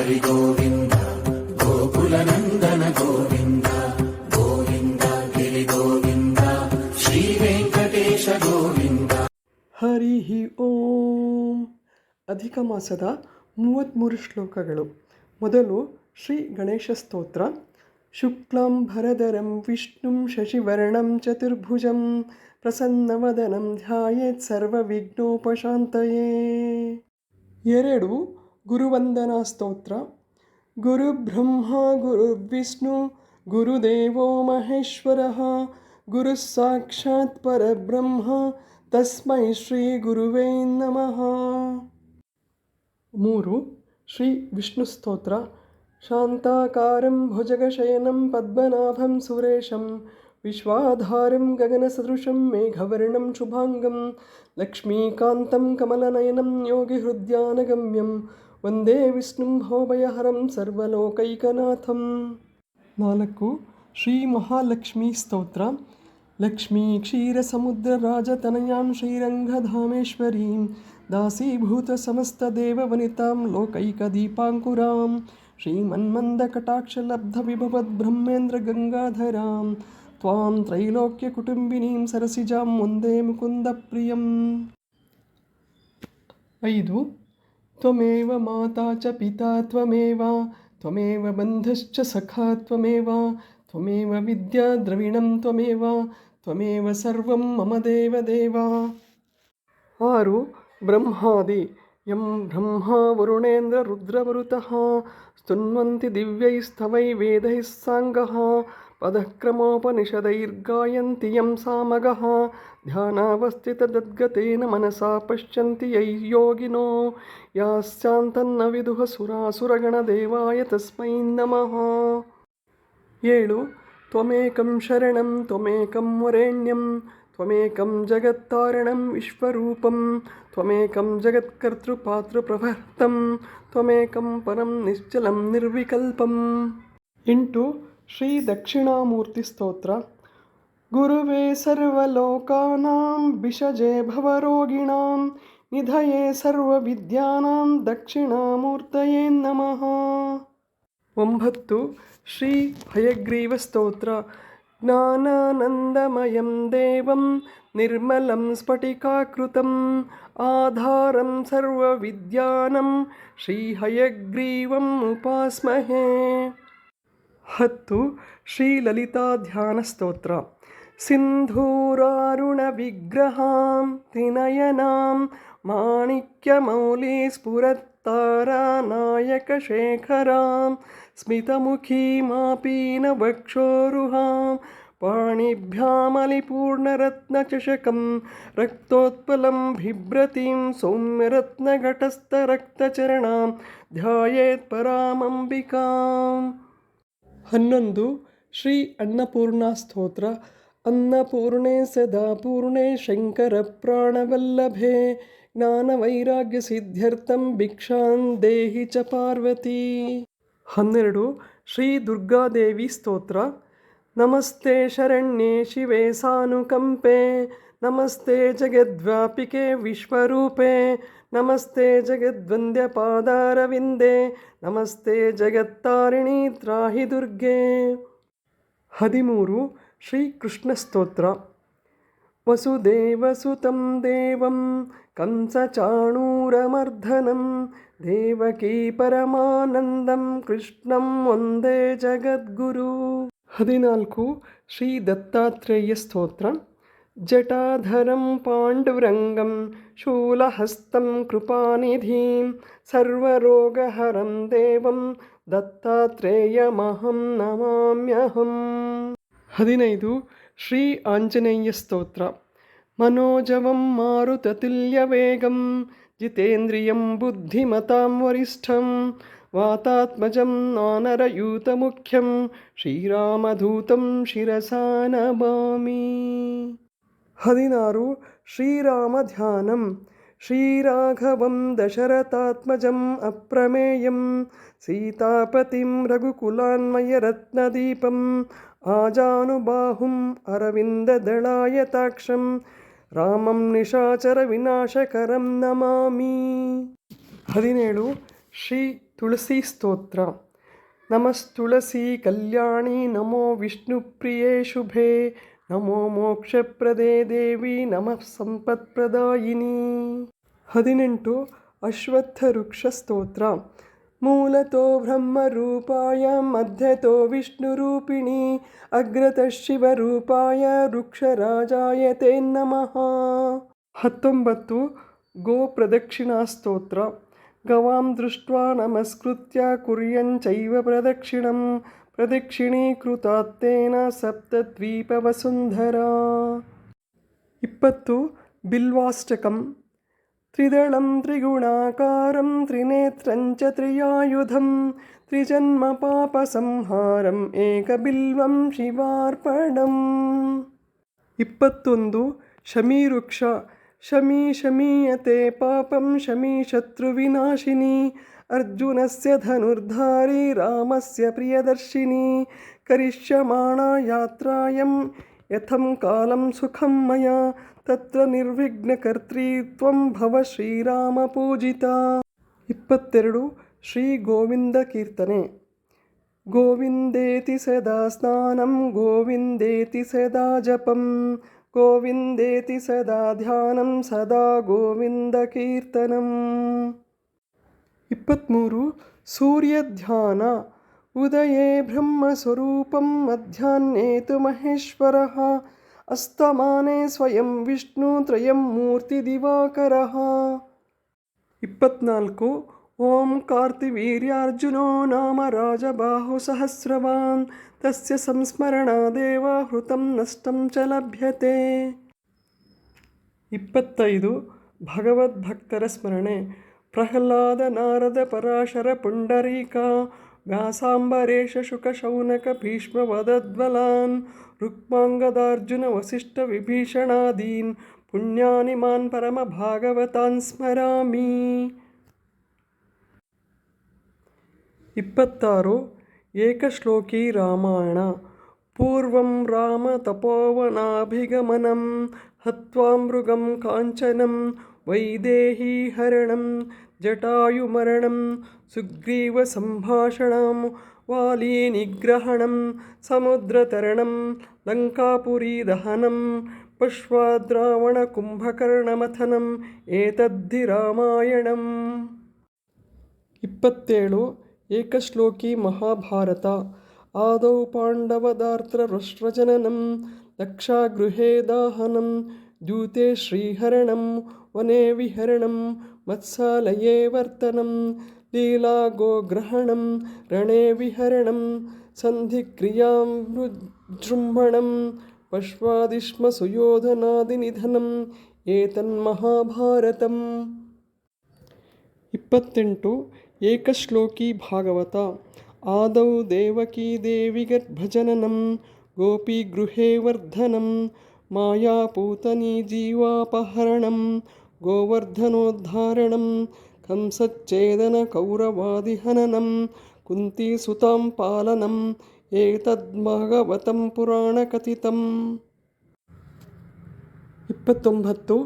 ಹರಿ ಗೋವಿಂದ ಗೋಕುಲನಂದನ ಗೋವಿಂದ ಗೋವಿಂದ ಗಿರಿ ಗೋವಿಂದ ಶ್ರೀ ವೆಂಕಟೇಶ ಗೋವಿಂದ. ಹರಿ ಓಂ. ಅಧಿಕ ಮಾಸದ 33 ಶ್ಲೋಕಗಳು. ಮೊದಲು ಶ್ರೀ ಗಣೇಶ ಸ್ತೋತ್ರ. ಶುಕ್ಲಾಂಬರಧರಂ ವಿಷ್ಣುಂ ಶಶಿವರ್ಣಂ ಚತುರ್ಭುಜಂ ಪ್ರಸನ್ನವದನಂ ಧ್ಯಾಯೇತ್ ಸರ್ವವಿಘ್ನೋಪಶಾಂತಯೇ. 2 ಗುರುವಂದನಾ ಸ್ತೋತ್ರ. ಗುರುಬ್ರಹ್ಮ ಗುರುರ್ವಿಷ್ಣು ಗುರುದೇವೋ ಮಹೇಶ್ವರಃ ಗುರುಃ ಸಾಕ್ಷಾತ್ ಪರಬ್ರಹ್ಮ ತಸ್ಮೈ ಶ್ರೀ ಗುರುವೇ ನಮಃ. 3 ಶ್ರೀ ವಿಷ್ಣು ಸ್ತೋತ್ರ. ಶಾಂತಾಕಾರಂ ಭುಜಗಶಯನಂ ಪದ್ಮನಾಭಂ ಸುರೇಶಂ ವಿಶ್ವಾಧಾರಂ ಗಗನಸದೃಶಂ ಮೇಘವರ್ಣಂ ಶುಭಾಂಗಂ ಲಕ್ಷ್ಮೀಕಾಂತಂ ಕಮಲನಯನಂ ಯೋಗಿಹೃದ್ಯಾನಗಮ್ಯಂ ವಂದೇ ವಿಷ್ಣುಂ ಭವಭಯಹರಂ ಸರ್ವಲೋಕೈಕನಾಥಂ. 4 ಶ್ರೀ ಮಹಾಲಕ್ಷ್ಮೀ ಸ್ತೋತ್ರ. ಲಕ್ಷ್ಮೀ ಕ್ಷೀರಸಮುದ್ರರಾಜತನಯಾಂ ಶ್ರೀರಂಗಧಾಮೇಶ್ವರೀಂ ದಾಸೀಭೂತ ಸಮಸ್ತದೇವವನಿತಾಂ ಲೋಕೈಕದೀಪಾಂಕುರಾಂ ಶ್ರೀಮನ್ಮಂದಕಟಾಕ್ಷಲಬ್ಧವಿಭವದ್ಬ್ರಹ್ಮೇಂದ್ರಗಂಗಾಧರಾಂ ತ್ವಾಂ ತ್ರೈಲೋಕ್ಯಕುಟುಂಬಿನೀಂ ಸರಸಿಜಾಂ ವಂದೇ ಮುಕುಂದಪ್ರಿಯಂ. 5 ತ್ವಮೇವ ಮಾತಾ ಚ ಪಿತಾ ತ್ವಮೇವ ಬಂಧುಶ್ಚ ಸಖಾ ತ್ವಮೇವ ವಿದ್ಯಾ ದ್ರವಿಣಂ ತ್ವಮೇವ ಸರ್ವಂ ಮಮ ದೇವ. 6 ಬ್ರಹ್ಮಾದಿ ಯಂ ಬ್ರಹ್ಮಾ ವರುಣೇಂದ್ರ ರುದ್ರಮರುತಃ ಸ್ತುನ್ವಂತಿ ದಿವ್ಯೈಸ್ತವೈ ವೇದೈಃ ಸಾಂಗಃ ಪದಕ್ರಮೋಪನಿಷದೈರ್ಗಾಯಂತಿ ಯಂ ಸಾಮಗಃ ಧ್ಯಾನಾವಸ್ಥಿತದದ್ಗತೇನ ಮನಸಾ ಪಶ್ಯಂತಿ ಯೈ ಯೋಗಿನೋ ಯಾಸ್ಯಾಂತನ್ನ ವಿದುಃ ಸುರಾಸುರಗಣದೇವಾಯ ತಸ್ಮೈ ನಮಃ. 7 ತ್ವಮೇಕಂ ಶರಣಂ ತ್ವಮೇಕಂ ವರೇಣ್ಯಂ ತ್ವಮೇಕಂ ಜಗತ್ತಾರಣಂ ವಿಶ್ವರೂಪಂ ತ್ವಮೇಕಂ ಜಗತ್ಕರ್ತೃಪಾತೃಪ್ರವರ್ತಂ ತ್ವಮೇಕಂ ಪರಂ ನಿಶ್ಚಲಂ ನಿರ್ವಿಕಲ್ಪಂ. 8 ಶ್ರೀ ದಕ್ಷಿಣಾಮೂರ್ತಿ ಸ್ತೋತ್ರ. ಗುರುವೇ ಸರ್ವಲೋಕಾನಾಂ ಭಿಷಜೇ ಭವರೋಗಿಣಾಂ ನಿಧಯೇ ಸರ್ವವಿದ್ಯಾನಾಂ ದಕ್ಷಿಣಾಮೂರ್ತಯೇ ನಮಃ. 9 ಶ್ರೀ ಹಯಗ್ರೀವ ಸ್ತೋತ್ರ. ಜ್ಞಾನಾನಂದಮಯಂ ದೇವಂ ನಿರ್ಮಲಂ ಸ್ಫಟಿಕಾಕೃತಂ ಆಧಾರಂ ಸರ್ವವಿದ್ಯಾನಂ ಶ್ರೀ ಹಯಗ್ರೀವಂ ಉಪಾಸ್ಮಹೇ. 10 ಶ್ರೀ ಲಲಿತಾ ಧ್ಯಾನ ಸ್ತೋತ್ರ. ಸಿಂಧೂರಾರುಣ ವಿಗ್ರಹಾಂ ತ್ರಿನಯನಾಂ ಮಾಣಿಕ್ಯಮೌಲಿ ಸ್ಫುರತ್ತಾರಾನಾಯಕ ಶೇಖರಾಂ ಸ್ಮಿತಮುಖೀಮಾಪೀನ ವಕ್ಷೋರುಹಾಂ ಪಾಣಿಭ್ಯಾಮಲಿಪೂರ್ಣರತ್ನಚಷಕಂ ರಕ್ತೋತ್ಪಲಂ ಬಿಭ್ರತೀಂ ಸೌಮ್ಯರತ್ನಘಟಸ್ಥರಕ್ತಚರಣಾಂ ಧ್ಯಾಯೇತ್ ಪರಾಮಂಬಿಕಾಂ. 11 ಶ್ರೀ ಅನ್ನಪೂರ್ಣಾ ಸ್ತೋತ್ರ. ಅನ್ನಪೂರ್ಣೆ ಸದಾ ಪೂರ್ಣೆ ಶಂಕರ ಪ್ರಾಣವಲ್ಲಭೆ ಜ್ಞಾನವೈರಾಗ್ಯ ಸಿದ್ಧ್ಯರ್ಥಂ ಭಿಕ್ಷಾಂ ದೇಹಿ ಚ ಪಾರ್ವತಿ. 12 ಶ್ರೀ ದುರ್ಗಾದೇವಿ ಸ್ತೋತ್ರ. ನಮಸ್ತೆ ಶರಣ್ಯೇ ಶಿವೆ ಸಾನುಕಂಪೆ ನಮಸ್ತೆ ಜಗದ್ವ್ಯಾಪಿಕೆ ವಿಶ್ವರೂಪೆ ನಮಸ್ತೆ ಜಗದ್ವಂದ್ಯ ಪಾದಾರವಿಂದೆ ನಮಸ್ತೆ ಜಗತ್ತಾರಿಣಿ ತ್ರಾಹಿ ದುರ್ಗೆ. 13 ಶ್ರೀ ಕೃಷ್ಣ ಸ್ತೋತ್ರ. ವಸುದೇವಸುತಂ ದೇವಂ ಕಂಸಚಾಣೂರಮರ್ಧನಂ ದೇವಕೀ ಪರಮಾನಂದಂ ಕೃಷ್ಣಂ ವಂದೇ ಜಗದ್ಗುರು. 14 ಶ್ರೀ ದತ್ತಾತ್ರೇಯ ಸ್ತೋತ್ರ. ಜಟಾಧರಂ ಪಾಂಡುರಂಗಂ ಶೂಲಹಸ್తం ಕೃಪಾನಿಧಿಂ ಸರ್ವರೋಗಹರಂ ದೇವಂ ದತ್ತಾತ್ರೇಯಮಹಂ ನಮಾಮ್ಯಹಂ. 15 ಶ್ರೀ ಆಂಜನೇಯ ಸ್ತೋತ್ರ. ಮನೋಜವಂ ಮಾರುತತುಲ್ಯವೇಗಂ ಜಿತೇಂದ್ರಿಯಂ ಬುದ್ಧಿಮತಾಂ ವರಿಷ್ಠಂ ವಾತಾತ್ಮಜಂ ವಾನರಯೂತಮುಖ್ಯಂ ಶ್ರೀರಾಮಧೂತಂ ಶಿರಸಾ ನಮಾಮಿ. 16 ಶ್ರೀರಾಮ ಧ್ಯಾನಂ. ಶ್ರೀರಾಘವಂ ದಶರಥಾತ್ಮಜಂ ಅಪ್ರಮೇಯಂ ಸೀತಾಪತಿಂ ರಘುಕುಲಾನ್ವಯರತ್ನದೀಪಂ ಆಜಾನುಬಾಹುಂ ಅರವಿಂದದಳಾಯತಾಕ್ಷಂ ರಾಮಂ ನಿಶಾಚರ ವಿನಾಶಕರಂ ನಮಾಮಿ. 17 ಶ್ರೀ ತುಳಸಿ ಸ್ತೋತ್ರ. ನಮಸ್ತುಳಸಿ ಕಲ್ಯಾಣಿ ನಮೋ ವಿಷ್ಣುಪ್ರಿಯೆ ಶುಭೆ ನಮೋ ಮೋಕ್ಷಪ್ರದೇ ದೇವಿ ನಮಃ ಸಂಪತ್ಪ್ರದಾಯಿನಿ. 18 ಅಶ್ವತ್ಥ ವೃಕ್ಷ ಸ್ತೋತ್ರ. ಮೂಲತೋ ಬ್ರಹ್ಮರೂಪಾಯ ಮಧ್ಯತೋ ವಿಷ್ಣುರೂಪಿಣಿ ಅಗ್ರತಃ ಶಿವರೂಪಾಯ ವೃಕ್ಷರಾಜಾಯ ತೇ ನಮಃ. 19 ಗೋ ಪ್ರದಕ್ಷಿಣಾ ಸ್ತೋತ್ರ. ಗವಾಂ ದೃಷ್ಟ್ವಾ ನಮಸ್ಕೃತ್ಯ ಕುರ್ಯಂಚೈವ ಪ್ರದಕ್ಷಿಣಂ ಪ್ರದಕ್ಷಿಣೀಕೃತಾತ್ತೇನ ಸಪ್ತದ್ವೀಪವಸುಂಧರಾ. 20 ಬಿಲ್ವಾಷ್ಟಕಂ. ತ್ರಿದಳಂ ತ್ರಿಗುಣಾಕಾರಂ ತ್ರಿನೇತ್ರಂಚ ತ್ರಿಯಾಯುಧಂ ತ್ರಿಜನ್ಮ ಪಾಪ ಸಂಹಾರಂ ಏಕಬಿಲ್ವಂ ಶಿವಾರ್ಪಣಂ. 21 ಶಮೀವೃಕ್ಷ. ಶಮೀ ಶಮೀಯತೆ ಪಾಪಂ ಶಮೀ ಶತ್ರುವಿನಾಶಿನಿ ಅರ್ಜುನಸ್ಯ ಧನುರ್ಧಾರಿ ರಾಮಸ್ಯ ಪ್ರಿಯದರ್ಶಿನಿ ಕರಿಷ್ಯಮಾಣಾ ಯಾತ್ರಾಯಂ ಯಥಂ ಕಾಲಂ ಸುಖಂ ಮಯಾ ತತ್ರ ನಿರ್ವಿಘ್ನಕರ್ತ್ರೀ ತ್ವಂ ಭವ ಶ್ರೀರಾಮ ಪೂಜಿತಾ. 22 ಶ್ರೀ ಗೋವಿಂದ ಕೀರ್ತನೆ. ಗೋವಿಂದೇತಿ ಸದಾ ಸ್ನಾನಂ ಗೋವಿಂದೇತಿ ಸದಾ ಜಪಂ ಗೋವಿಂದೇತಿ ಸದಾ ಧ್ಯಾನಂ ಸದಾ ಗೋವಿಂದ ಕೀರ್ತನಂ. 23 ಸೂರ್ಯಧ್ಯಾನ. ಉದಯೇ ಬ್ರಹ್ಮಸ್ವರೂಪಂ ಮಧ್ಯಾಹ್ನೇ ತು ಮಹೇಶ್ವರಃ ಅಸ್ತಮಾನೆ ಸ್ವಯಂ ವಿಷ್ಣು ತ್ರಯಂ ಮೂರ್ತಿ ದಿವಾಕರಃ. 24 ಓಂ ಕಾರ್ತಿವೀರ್ಯಾರ್ಜುನೋ ನಾಮ ರಾಜಬಾಹು ಸಹಸ್ರವಾನ್ ತಸ್ಯ ಸಂಸ್ಮರಣಾದೇವ ಹೃತಂ ನಷ್ಟಂ ಚ ಲಭ್ಯತೆ. 25 ಭಗವದ್ಭಕ್ತರ ಸ್ಮರಣೆ. ಪ್ರಹ್ಲಾದ ನಾರದ ಪರಾಶರ ಪುಂಡರೀಕ ವ್ಯಾಸಾಂಬರೇಶ ಶುಕ ಶೌನಕ ಭೀಷ್ಮ ವದದ್ವಲಾನ್ ರುಕ್ಮಾಂಗದಾರ್ಜುನ ವಸಿಷ್ಠ ವಿಭೀಷಣಾದೀನ್ ಪುಣ್ಯಾನಿ ಮಾನ್ ಪರಮ ಭಾಗವತಾನ್ ಸ್ಮರಾಮಿ. 26 ಏಕಶ್ಲೋಕಿ ರಾಮಾಯಣ. ಪೂರ್ವಂ ರಾಮ ತಪೋವನಾಭಿಗಮನಂ ಹತ್ವಾ ಮೃಗಂ ಕಾಂಚನಂ ವೈದೇಹಿ ಹರಣಂ ಜಟಾಯುಮರಣಂ ಸುಗ್ರೀವ ಸಂಭಾಷಣಂ ವಾಲಿ ನಿಗ್ರಹಣಂ ಸಮುದ್ರತರಣಂ ಲಂಕಾಪುರಿ ದಹನಂ ಪಶ್ವಾದ್ರಾವಣ ಕುಂಭಕರ್ಣಮಥನಂ ಏತದ್ಧಿ ರಾಮಾಯಣಂ. 27 ಏಕಶ್ಲೋಕಿ ಮಹಾಭಾರತ. ಆದೌ ಪಾಂಡವದಾರ್ತ್ರರಶ್ರಜನನಂ ಲಕ್ಷಾಗೃಹೇ ದಾಹನಂ ದ್ಯೂತೆ ಶ್ರೀಹರಣಂ ವನೆ ವಿಹರಣಂ ಮತ್ಸಾಲಯೇ ವರ್ತನಂ ಲೀಲಾ ಗೋಗ್ರಹಣಂ ರಣೇ ವಿಹರಣಂ ಸಂಧಿಕ್ರಿಯಾಂ ವಿಜೃಂಭಣಂ ಪಶ್ವಾದಿಶ್ಮ ಸುಯೋಧನಾದಿನಿಧನಂ ಏತನ್ಮಹಾಭಾರತಂ. 28 ಏಕಶ್ಲೋಕಿ ಭಾಗವತ. ಆದೌ ದೇವಕೀ ದೇವಿ ಗರ್ಭಜನನಂ ಗೋಪೀಗೃಹೇ ವರ್ಧನಂ ಮಾಯಾಪೂತನೀ ಜೀವಾಪಹರಣಂ ಗೋವರ್ಧನೋದ್ಧಾರಣಂ ಕಂಸಚ್ಛೇದನ ಕೌರವಾದಿಹನನಂ ಕುಂತೀಸುತಾಂ ಪಾಲನಂ ಏತದ್ಭಾಗವತಂ ಪುರಾಣಕಥಿತಂ. 29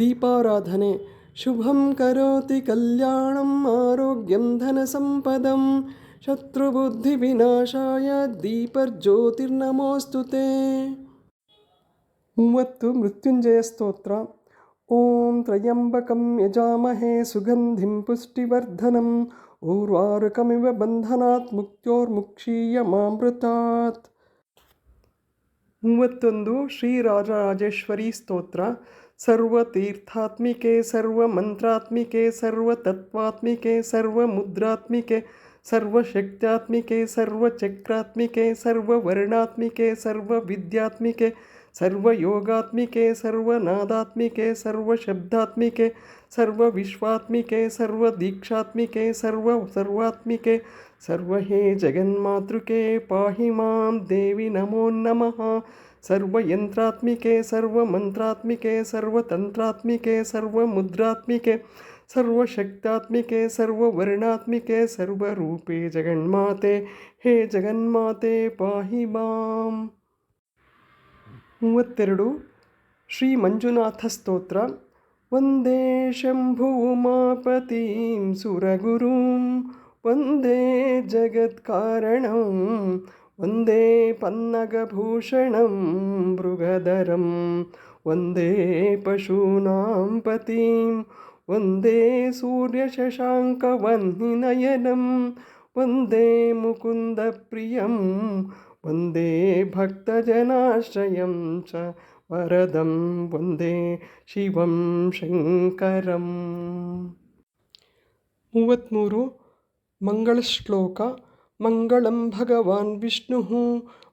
ದೀಪಾರಾಧನೆ. ಶುಭಂ ಕರೋತಿ ಕಲ್ಯಾಣಂ ಆರೋಗ್ಯಂ ಧನಸಂಪದಂ ಶತ್ರುಬುದ್ಧಿವಿನಾಶಾಯ ದೀಪರ್ಜ್ಯೋತಿರ್ನಮೋಸ್ತುತೇ. 30 ಮೃತ್ಯುಂಜಯ ಸ್ತೋತ್ರ. ಓಂ ತ್ರಯಂಬಕಂ ಯಜಾಮಹೇ ಸುಗಂಧಿಂ ಪುಷ್ಟಿವರ್ಧನಂ ಊರ್ವಾರುಕಮಿವ ಬಂಧನಾತ್ ಮುಕ್ತ್ಯೋರ್ಮುಕ್ಷೀಯಮಾಮೃತಾತ್. 31 ಶ್ರೀ ರಾಜರಾಜೇಶ್ವರಿ ಸ್ತೋತ್ರ. ಸರ್ವತೀರ್ಥಾತ್ಮಿಕೆ ಸರ್ವಮಂತ್ರಾತ್ಮಿಕೆ ಸರ್ವತತ್ವಾತ್ಮಿಕೆ ಸರ್ವಮುದ್ರಾತ್ಮಿಕೆ ಸರ್ವಶಕ್ತ್ಯಾತ್ಮಿಕೆ ಸರ್ವಚಕ್ರಾತ್ಮಿಕೆ ಸರ್ವವರ್ಣಾತ್ಮಿಕೆ ಸರ್ವವಿದ್ಯಾತ್ಮಿಕೆ ಸರ್ವಯೋಗಾತ್ಮಿಕೆ ಸರ್ವನಾದಾತ್ಮಿಕೆ ಸರ್ವಶಬ್ದಾತ್ಮಿಕೆ ಸರ್ವವಿಶ್ವಾತ್ಮಿಕೆ ಸರ್ವದೀಕ್ಷಾತ್ಮಿಕೆ ಸರ್ವಾತ್ಮಿಕೆ ಸರ್ವಹೇ ಜಗನ್ಮಾತೃಕೆ ಪಾಹಿ ಮಾಂ ದೇವಿ ನಮೋ ನಮಃ. ಸರ್ವಯಂತ್ರಾತ್ಮಿಕೆ ಸರ್ವಮಂತ್ರಾತ್ಮಿಕೆ ಸರ್ವತಂತ್ರಾತ್ಮಿಕೆ ಸರ್ವಮುದ್ರಾತ್ಮಿಕೆ ಸರ್ವಶಕ್ತಾತ್ಮಿಕೆ ಸರ್ವವರ್ಣಾತ್ಮಿಕೆ ಸರ್ವರೂಪೇ ಜಗನ್ಮಾತೆ ಹೇ ಜಗನ್ಮಾತೆ ಪಾಹಿ ಮಾಂ. 32 ಶ್ರೀ ಮಂಜುನಾಥ ಸ್ತೋತ್ರ. ವಂದೇ ಶಂಭು ಉಮಾಪತಿಂ ಸುರಗುರುಂ ವಂದೇ ಜಗತ್ಕಾರಣಂ ವಂದೇ ಪನ್ನಗಭೂಷಣಂ ಮೃಗಧರಂ ವಂದೇ ಪಶೂನಾಂ ಪತಿಂ ವಂದೇ ಸೂರ್ಯಶಶಾಂಕವನ್ನಿನಯನಂ ವಂದೇ ಮುಕುಂದಪ್ರಿಯಂ ವಂದೇ ಭಕ್ತಜನಾಶ್ರಯಂ ಚ ವರದಂ ವಂದೇ ಶಿವಂ ಶಂಕರಂ. 33 ಮಂಗಳ ಶ್ಲೋಕ. ಮಂಗಳಂ ಭಗವಾನ್ ವಿಷ್ಣುಃ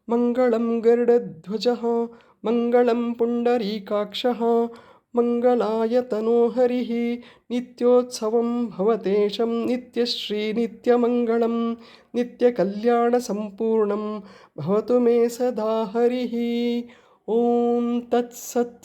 ಮಂಗಳಂ ಗರುಡಧ್ವಜಃ ಮಂಗಳಂ ಪುಂಡರೀಕಾಕ್ಷಃ ಮಂಗಳಾಯ ತನೋ ಹರಿಃ ನಿತ್ಯೋತ್ಸವಂ ಭವತೇಶಂ ನಿತ್ಯಶ್ರೀ ನಿತ್ಯಮಂಗಳಂ ನಿತ್ಯಕಲ್ಯಾಣ ಸಂಪೂರ್ಣಂ ಭವತು ಮೇ ಸದಾ ಹರಿಃ. ಓಂ ತತ್ಸತ್.